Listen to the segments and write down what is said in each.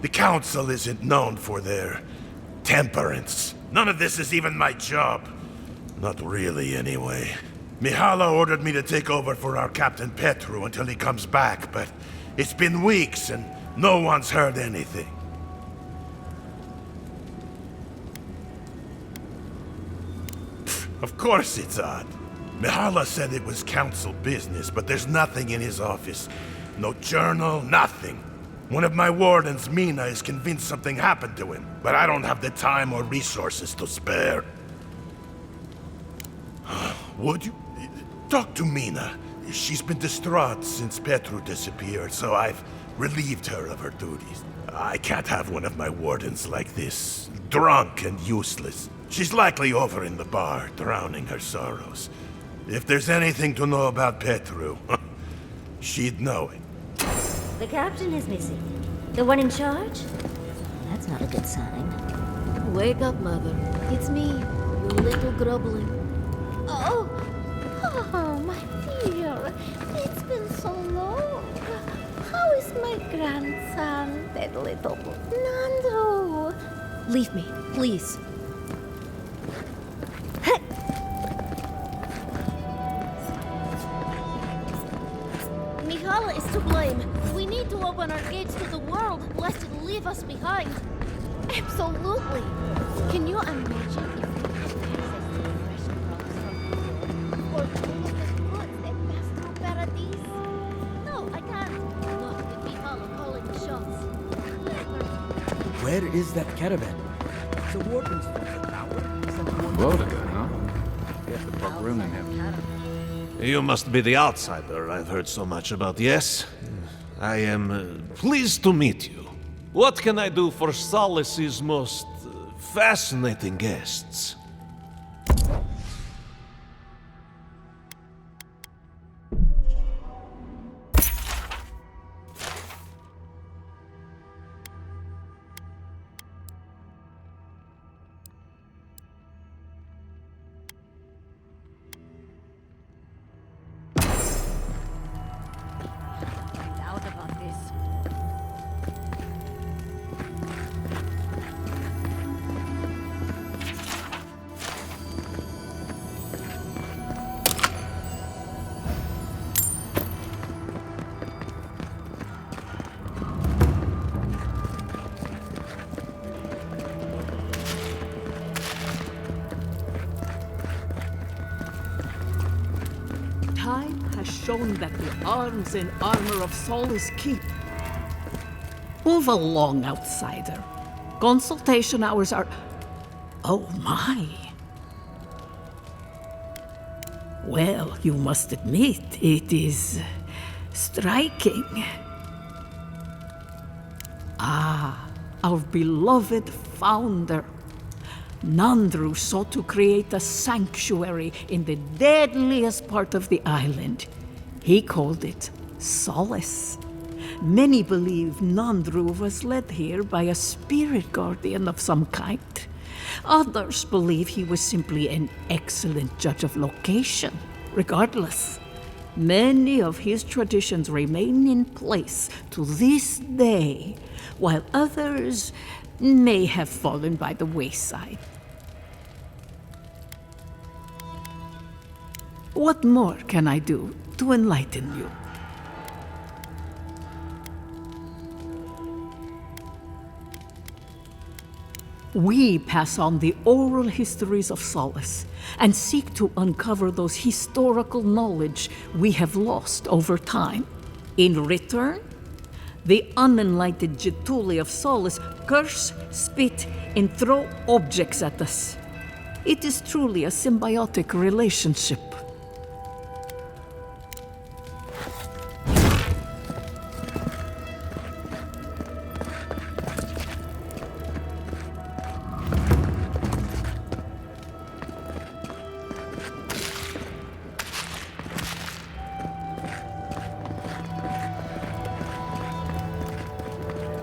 The Council isn't known for their temperance. None of this is even my job. Not really, anyway. Mihala ordered me to take over for our Captain Petru until he comes back, but it's been weeks and no one's heard anything. Of course it's odd. Mihala said it was council business, but there's nothing in his office. No journal, nothing. One of my wardens, Mina, is convinced something happened to him, but I don't have the time or resources to spare. Would you? Talk to Mina. She's been distraught since Petru disappeared, so I've relieved her of her duties. I can't have one of my wardens like this, drunk and useless. She's likely over in the bar, drowning her sorrows. If there's anything to know about Petru, she'd know it. The captain is missing. The one in charge? That's not a good sign. Wake up, Mother. It's me, your little grubbling. Oh, my dear. It's been so long. How is my grandson, that little Nando? Leave me, please. Mihala is to blame. We need to open our gates to the world, lest it leave us behind. Absolutely. Can you imagine if we had access to fresh crops from the world, or all of the goods that pass through Paradise? No, I can't. Not with Mihala calling the shots. Where is that caravan? The warden's from the tower. Vodka, huh? Get the pub room in him. You must be the outsider I've heard so much about, yes? I am pleased to meet you. What can I do for Solace's most fascinating guests? Time has shown that the arms and armor of Solace keep. Move along, outsider. Consultation hours are... Oh my. Well, you must admit, it is striking. Ah, our beloved founder. Nandru sought to create a sanctuary in the deadliest part of the island. He called it Solace. Many believe Nandru was led here by a spirit guardian of some kind. Others believe he was simply an excellent judge of location. Regardless, many of his traditions remain in place to this day, while others may have fallen by the wayside. What more can I do to enlighten you? We pass on the oral histories of Solace and seek to uncover those historical knowledge we have lost over time. In return, the unenlightened Jetuli of Solace curse, spit, and throw objects at us. It is truly a symbiotic relationship.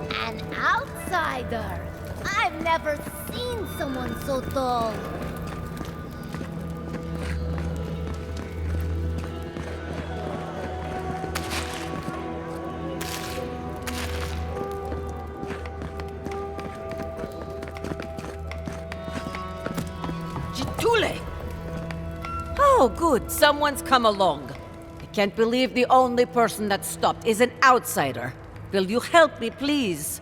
An outsider! I've never seen someone so dull. Thule! Oh, good. Someone's come along. I can't believe the only person that stopped is an outsider. Will you help me, please?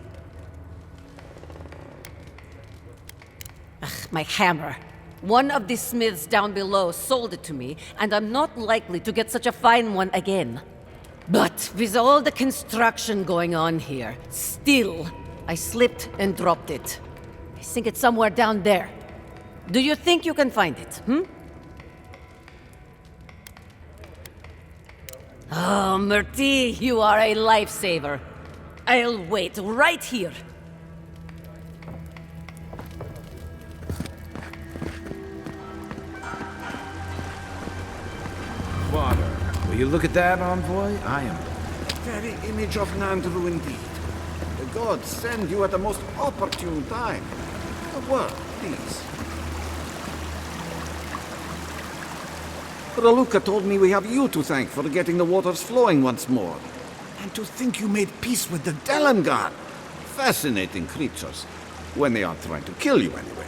Ugh, my hammer. One of the smiths down below sold it to me, and I'm not likely to get such a fine one again. But with all the construction going on here, still, I slipped and dropped it. I think it's somewhere down there. Do you think you can find it, Oh, Murti, you are a lifesaver. I'll wait right here. Water. Will you look at that, envoy? I am. Very image of Nandru indeed. The gods send you at the most opportune time. A word, please. Raluca told me we have you to thank for getting the waters flowing once more. And to think you made peace with the Delangar. Fascinating creatures. When they aren't trying to kill you, anyway.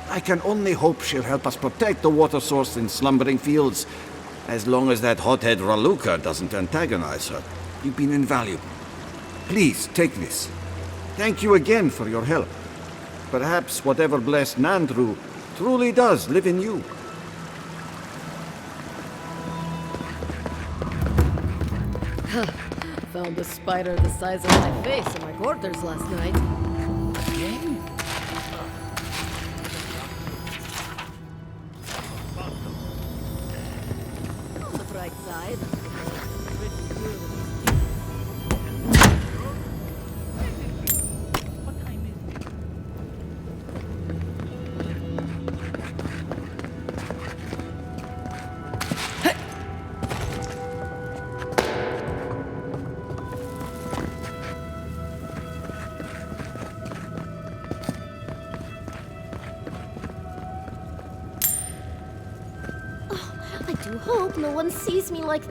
I can only hope she'll help us protect the water source in Slumbering Fields, as long as that hothead Raluca doesn't antagonize her. You've been invaluable. Please, take this. Thank you again for your help. Perhaps whatever blessed Nandru truly does live in you. Found a spider the size of my face in my quarters last night. Again? On the bright side. I do hope no one sees me like...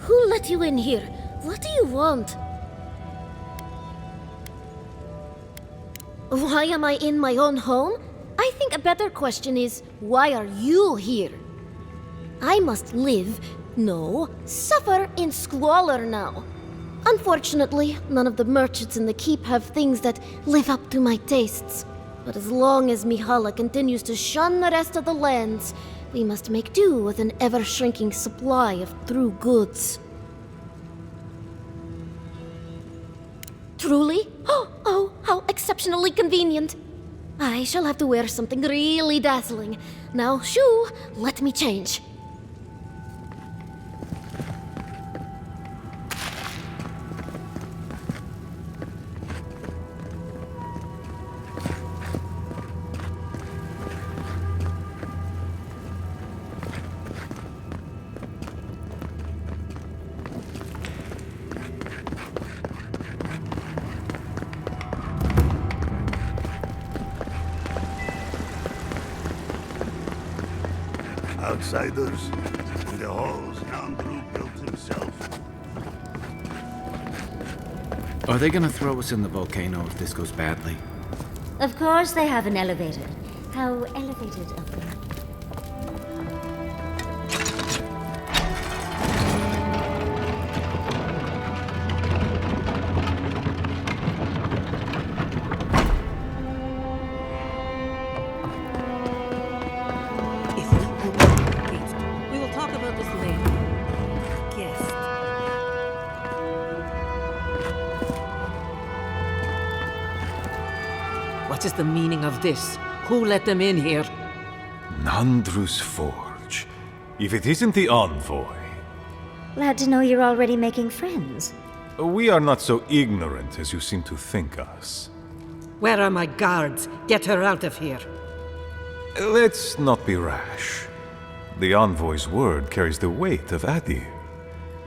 Who let you in here? What do you want? Why am I in my own home? I think a better question is, why are you here? I must live, no, suffer in squalor now. Unfortunately, none of the merchants in the keep have things that live up to my tastes. But as long as Mihala continues to shun the rest of the lands, we must make do with an ever-shrinking supply of true goods. Truly? Oh, how exceptionally convenient. I shall have to wear something really dazzling. Now, shoo, let me change. Outsiders in the halls Nandru built himself. Are they gonna throw us in the volcano if this goes badly? Of course they have an elevator. How elevated of them. We will talk about this later. Guest. What is the meaning of this? Who let them in here? Nandru's Forge. If it isn't the envoy. Glad to know you're already making friends. We are not so ignorant as you seem to think us. Where are my guards? Get her out of here. Let's not be rash. The envoy's word carries the weight of Adir.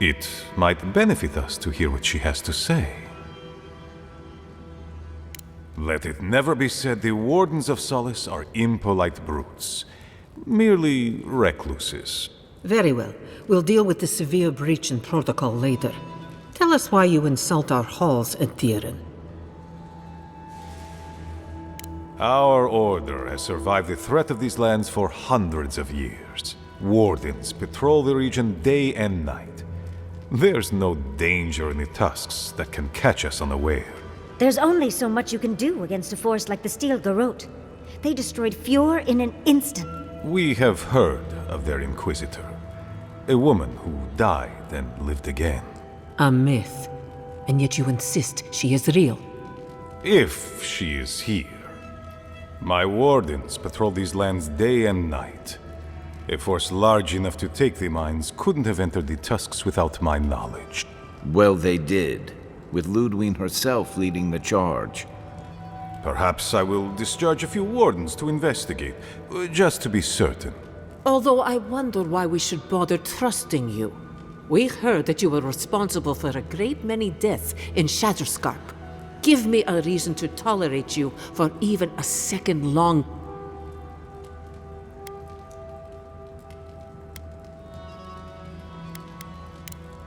It might benefit us to hear what she has to say. Let it never be said the Wardens of Solace are impolite brutes. Merely recluses. Very well. We'll deal with the severe breach in protocol later. Tell us why you insult our halls, Adiran. Our order has survived the threat of these lands for hundreds of years. Wardens patrol the region day and night. There's no danger in the tusks that can catch us unaware. There's only so much you can do against a force like the Steel Garrote. They destroyed Fjord in an instant. We have heard of their Inquisitor. A woman who died and lived again. A myth. And yet you insist she is real. If she is here. My wardens patrol these lands day and night. A force large enough to take the mines couldn't have entered the tusks without my knowledge. Well, they did, with Ludwine herself leading the charge. Perhaps I will discharge a few wardens to investigate, just to be certain. Although I wonder why we should bother trusting you. We heard that you were responsible for a great many deaths in Shatterscarp. Give me a reason to tolerate you for even a second long.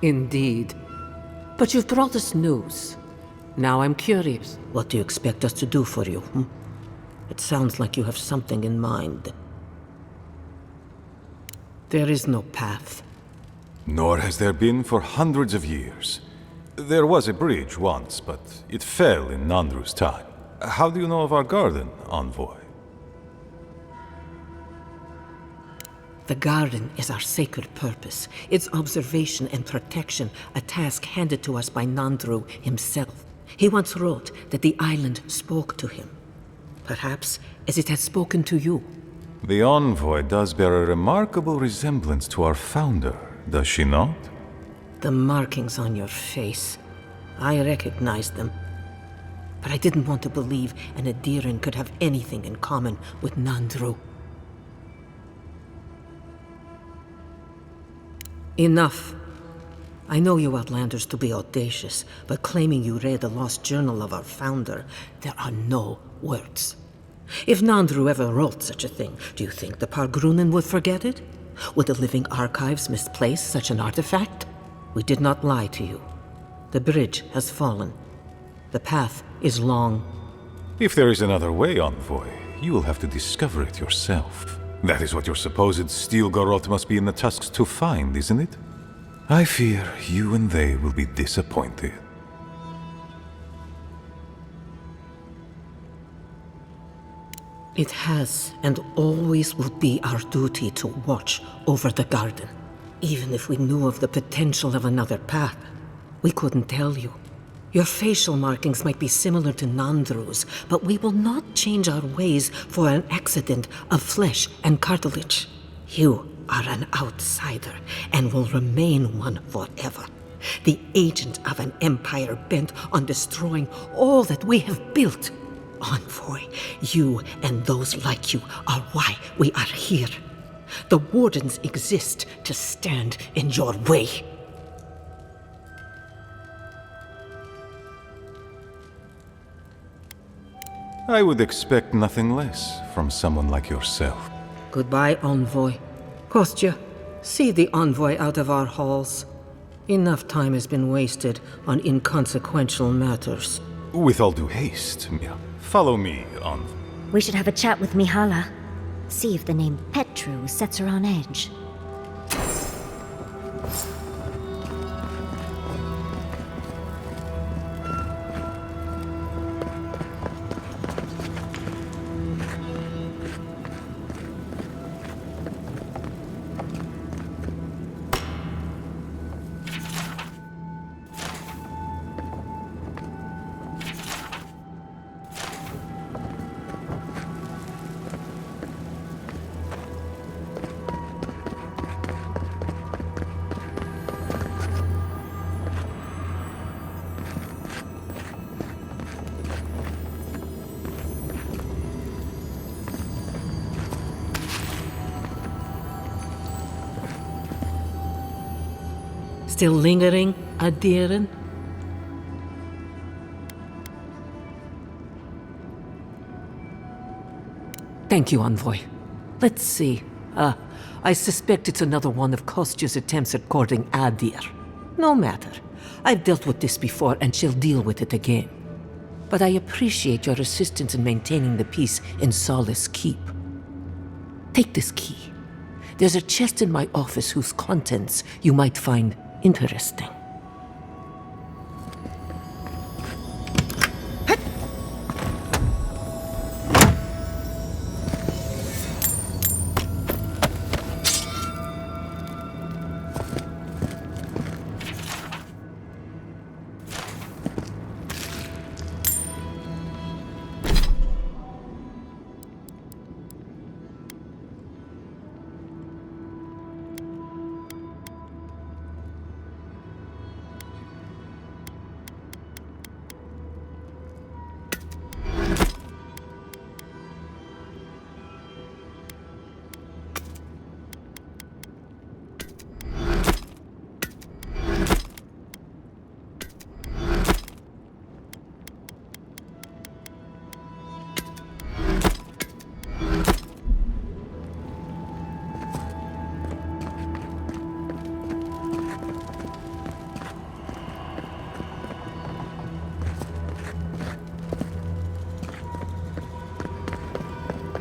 Indeed. But you've brought us news. Now I'm curious. What do you expect us to do for you? It sounds like you have something in mind. There is no path. Nor has there been for hundreds of years. There was a bridge once, but it fell in Nandru's time. How do you know of our garden, Envoy? The garden is our sacred purpose, its observation and protection, a task handed to us by Nandru himself. He once wrote that the island spoke to him. Perhaps as it has spoken to you. The Envoy does bear a remarkable resemblance to our founder, does she not? The markings on your face. I recognized them. But I didn't want to believe an Adiran could have anything in common with Nandru. Enough. I know you Outlanders to be audacious, but claiming you read the lost journal of our founder, there are no words. If Nandru ever wrote such a thing, do you think the Pargrunen would forget it? Would the living archives misplace such an artifact? We did not lie to you. The bridge has fallen. The path is long. If there is another way, Envoy, you will have to discover it yourself. That is what your supposed Steel Garrote must be in the tusks to find, isn't it? I fear you and they will be disappointed. It has and always will be our duty to watch over the garden. Even if we knew of the potential of another path, we couldn't tell you. Your facial markings might be similar to Nandru's, but we will not change our ways for an accident of flesh and cartilage. You are an outsider and will remain one forever. The agent of an empire bent on destroying all that we have built. Envoy, you and those like you are why we are here. The Wardens exist to stand in your way. I would expect nothing less from someone like yourself. Goodbye, Envoy. Kostya, see the Envoy out of our halls. Enough time has been wasted on inconsequential matters. With all due haste, Mia. Follow me, Envoy. We should have a chat with Mihala. See if the name Petru sets her on edge. Still lingering, Adiran? Thank you, Envoy. Let's see. I suspect it's another one of Kostya's attempts at courting Adir. No matter. I've dealt with this before, and she'll deal with it again. but I appreciate your assistance in maintaining the peace in Solace Keep. Take this key. There's a chest in my office whose contents you might find interesting.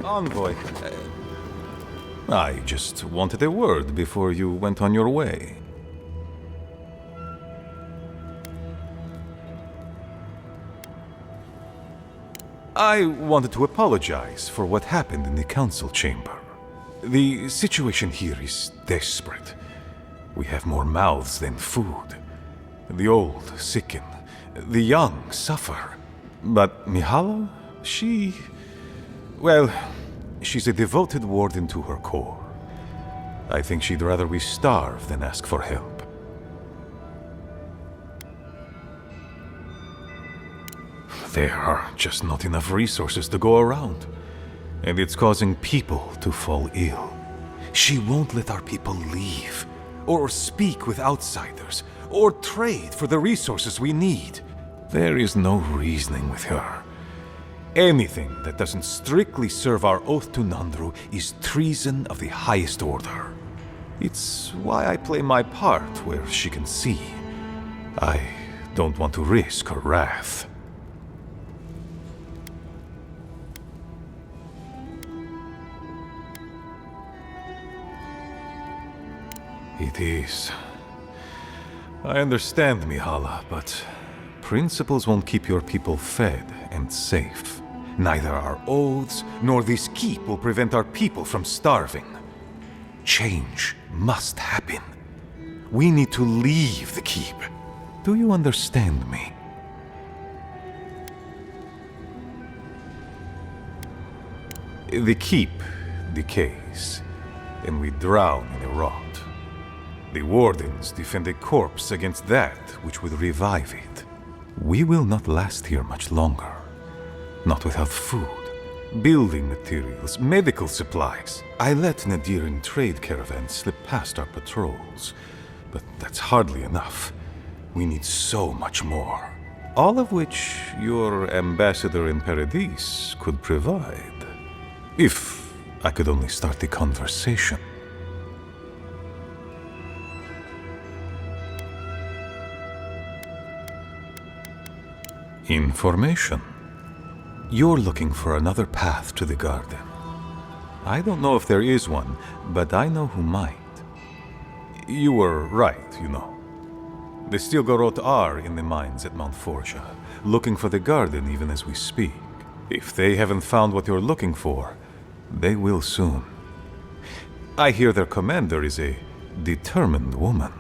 Envoy, I just wanted a word before you went on your way. I wanted to apologize for what happened in the council chamber. The situation here is desperate. We have more mouths than food. The old sicken, the young suffer. But Mihala, well, she's a devoted warden to her core. I think she'd rather we starve than ask for help. There are just not enough resources to go around. And it's causing people to fall ill. She won't let our people leave, or speak with outsiders, or trade for the resources we need. There is no reasoning with her. Anything that doesn't strictly serve our oath to Nandru is treason of the highest order. It's why I play my part where she can see. I don't want to risk her wrath. It is. I understand, Mihala, but principles won't keep your people fed and safe. Neither our oaths nor this keep will prevent our people from starving. Change must happen. We need to leave the keep. Do you understand me? The keep decays, and we drown in a rot. The wardens defend a corpse against that which would revive it. We will not last here much longer. Not without food, building materials, medical supplies. I let Nadiran trade caravans slip past our patrols, but that's hardly enough. We need so much more. All of which your ambassador in Paradise could provide. If I could only start the conversation. Information. You're looking for another path to the garden. I don't know if there is one, but I know who might. You were right, you know. The Stilgarot are in the mines at Mount Forja, looking for the garden even as we speak. If they haven't found what you're looking for, they will soon. I hear their commander is a determined woman.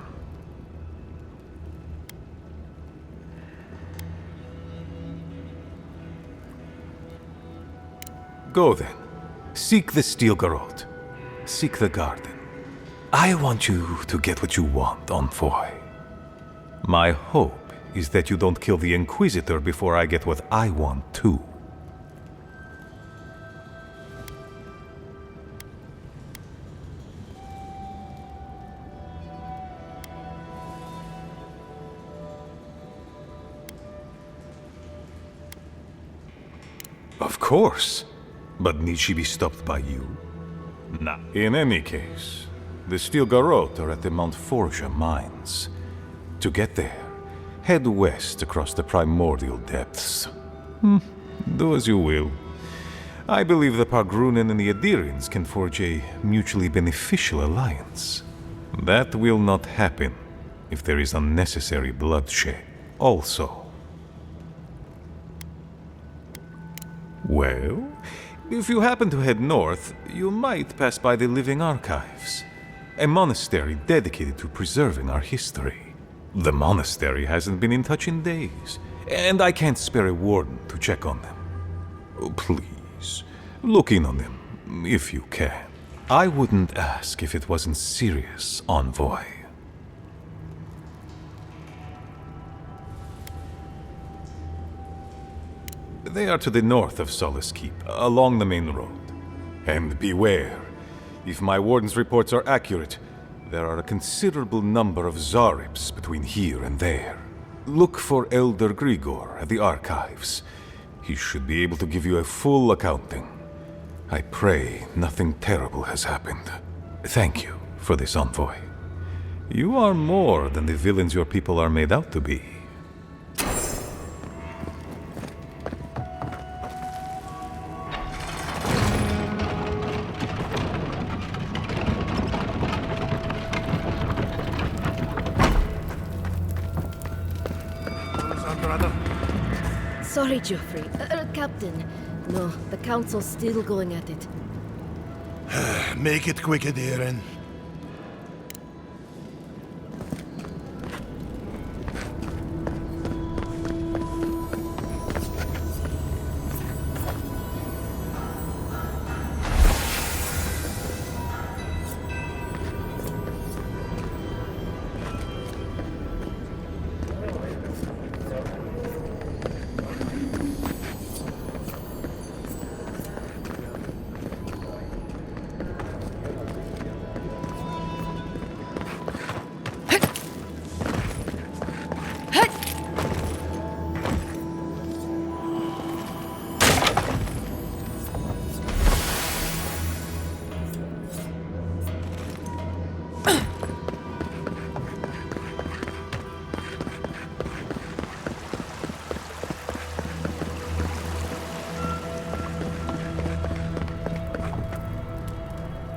Go then. Seek the Stilgarot. Seek the garden. I want you to get what you want, Envoy. My hope is that you don't kill the Inquisitor before I get what I want too. Of course. But need she be stopped by you? Nah. In any case, the Stilgarot are at the Mount Forja mines. To get there, head west across the primordial depths. Do as you will. I believe the Pargrunen and the Adirians can forge a mutually beneficial alliance. That will not happen if there is unnecessary bloodshed. Also. Well, if you happen to head north, you might pass by the Living Archives, a monastery dedicated to preserving our history. The monastery hasn't been in touch in days, and I can't spare a warden to check on them. Oh, please, look in on them, if you can. I wouldn't ask if it wasn't serious, Envoy. They are to the north of Solace Keep, along the main road. And beware, if my warden's reports are accurate, there are a considerable number of Zarips between here and there. Look for Elder Grigor at the archives. He should be able to give you a full accounting. I pray nothing terrible has happened. Thank you for this, Envoy. You are more than the villains your people are made out to be. Sorry, Geoffrey. Captain. No, the Council's still going at it. Make it quick, Adiren.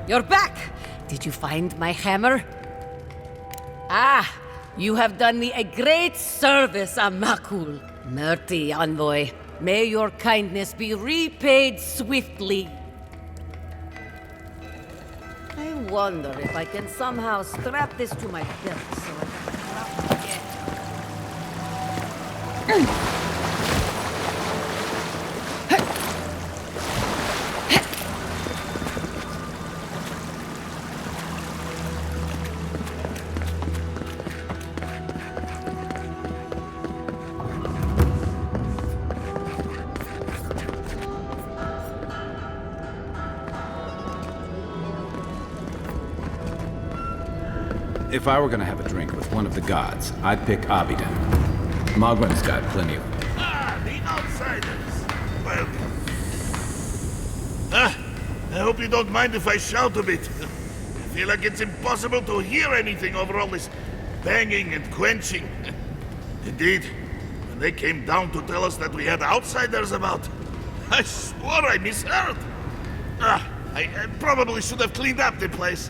You're back! Did you find my hammer? Ah, you have done me a great service, Amakul. Merty, Envoy. May your kindness be repaid swiftly. I wonder if I can somehow strap this to my belt so I can drop again. If I were gonna have a drink with one of the gods, I'd pick Abida. Mogwin's got plenty of them. Ah, the outsiders. Well, I hope you don't mind if I shout a bit. I feel like it's impossible to hear anything over all this banging and quenching. Indeed, when they came down to tell us that we had outsiders about, I swore I misheard. I probably should have cleaned up the place.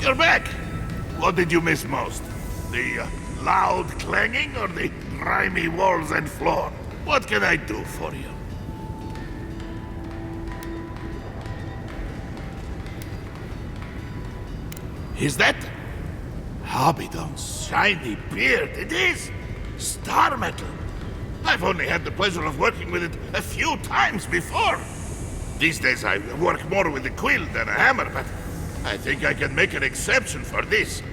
You're back! What did you miss most? The loud clanging or the grimy walls and floor? What can I do for you? Is that Abidon's shiny beard? It is star metal. I've only had the pleasure of working with it a few times before. These days I work more with a quill than a hammer, but I think I can make an exception for this.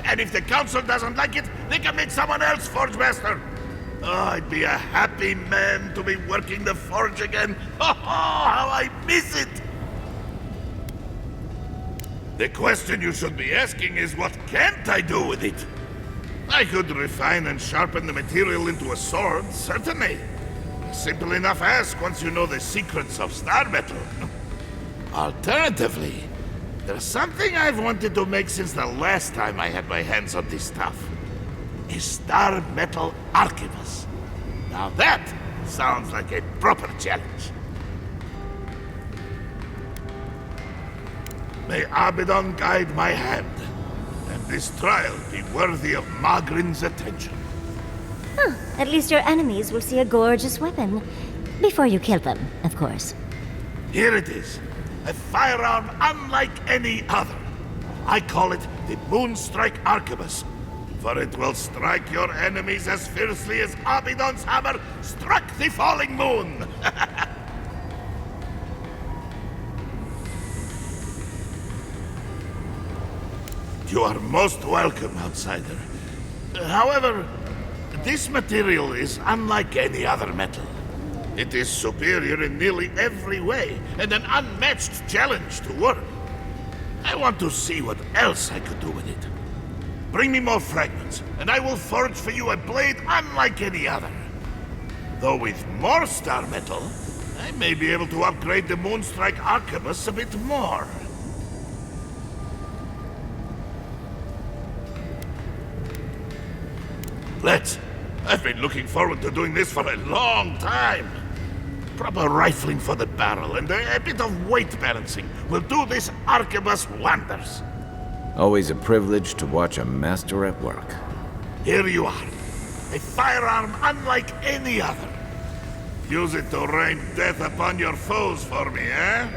And if the council doesn't like it, they can make someone else Forge Master. Oh, I'd be a happy man to be working the forge again. Oh, how I miss it! The question you should be asking is, what can't I do with it? I could refine and sharpen the material into a sword, certainly. Simple enough ask once you know the secrets of star metal. Alternatively, there's something I've wanted to make since the last time I had my hands on this stuff. A star metal arquebus. Now that sounds like a proper challenge. May Abaddon guide my hand, and this trial be worthy of Magrin's attention. Huh. At least your enemies will see a gorgeous weapon. Before you kill them, of course. Here it is. A firearm unlike any other. I call it the Moonstrike Arquebus, for it will strike your enemies as fiercely as Abaddon's hammer struck the falling moon. You are most welcome, outsider. However, this material is unlike any other metal. It is superior in nearly every way, and an unmatched challenge to work. I want to see what else I could do with it. Bring me more fragments, and I will forge for you a blade unlike any other. Though with more star metal, I may be able to upgrade the Moonstrike Arquebus a bit more. Let's. I've been looking forward to doing this for a long time. Proper rifling for the barrel and a bit of weight balancing will do this arquebus wonders. Always a privilege to watch a master at work. Here you are. A firearm unlike any other. Use it to rain death upon your foes for me, eh?